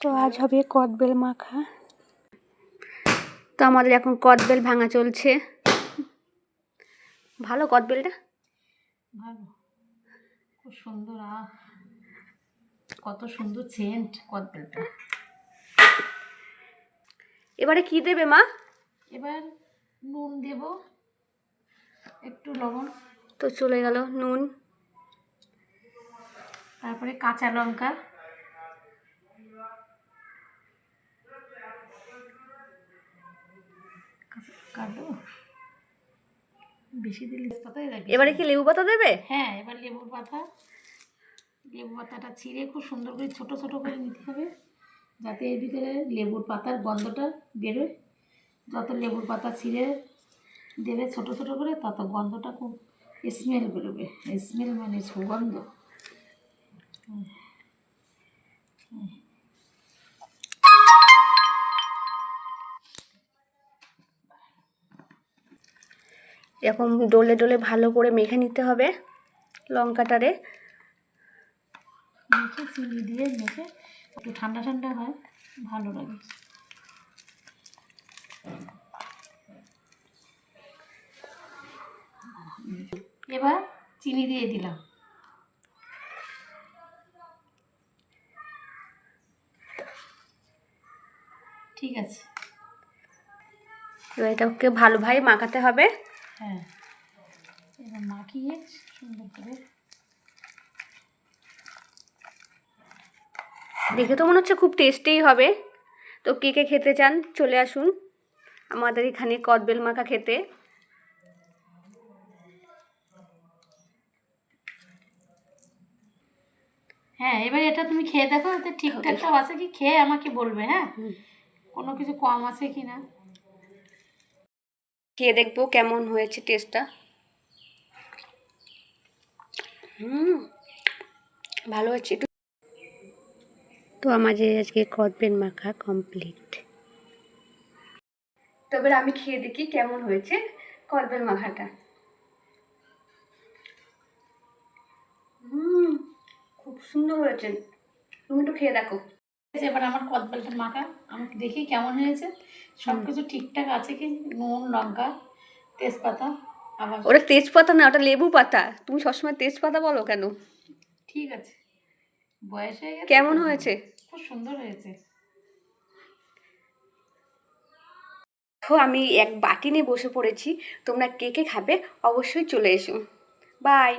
তো আজ হবে কদবেল মাখা। তো আমাদের এখন কদবেল ভাঙা চলছে। ভালো কদবেলটা, ভালো, খুব সুন্দর। কত সুন্দর সেন্ট কদবেলটা। এবারে কি দেবে মা? এবার নুন দেব, একটু লবণ। তো চলে গেল নুন, তারপরে কাঁচা লঙ্কা, কাটো বেশি দিলে পাতাই লাগে। এবারে কি লেবু পাতা দেবে? হ্যাঁ, এবার লেবুর পাতা, লেবু পাতাটা ছিঁড়ে খুব সুন্দর করে ছোট ছোট করে নিতে হবে, যাতে এর ভিতরে লেবুর পাতার গন্ধটা বেরোয়। যত লেবুর পাতা ছিঁড়ে দেবে ছোট ছোট করে, তত গন্ধটা খুব স্মেল বেরোবে। স্মেল মানে সুগন্ধ। এরকম ডলে ডলে ভালো করে মেখে নিতে হবে লঙ্কাটারে। মেখে চিনি দিয়ে মেখে একটু ঠান্ডা ঠান্ডা হয়, ভালো লাগে। এবার চিনি দিয়ে দিলাম। ঠিক আছে, এবার এটাকে ভালোভাবে মাখাতে হবে। হ্যাঁ, এবার মাখিয়ে সুন্দর করে। দেখে তো মনে হচ্ছে খুব টেস্টিই হবে। তো কে কে খেতে চান চলে আসুন আমাদের এখানে কদবেল মাখা খেতে। হ্যাঁ, এবার এটা তুমি খেয়ে দেখো, এতে ঠিকঠাকটাও আছে কি, খেয়ে আমাকে বলবে। হ্যাঁ, কোনো কিছু কম আছে কি না খেয়ে দেখবো কেমন হয়েছে টেস্টটা। ভালো হয়েছে একটু। তো আমাদের আজকে কদবেল মাখা কমপ্লিট। তবে আমি খেয়ে দেখি কেমন হয়েছে কদবেল মাখাটা। খুব সুন্দর হয়েছে, তুমি একটু খেয়ে দেখো। এবার আমার কদবেলটা মাখা আমি দেখি কেমন হয়েছে। সব কিছু ঠিকঠাক আছে কি, নুন, লঙ্কা, তেজপাতা। আবার ওটা তেজপাতা না, ওটা লেবু পাতা। তুমি সবসময় তেজপাতা বলো কেন? ঠিক আছে, বয়স হয়ে গেছে। কেমন হয়েছে? খুব সুন্দর হয়েছে। আমি এক বাটি নিয়ে বসে পড়েছি। তোমরা কে কে খাবে অবশ্যই চলে এসো। বাই।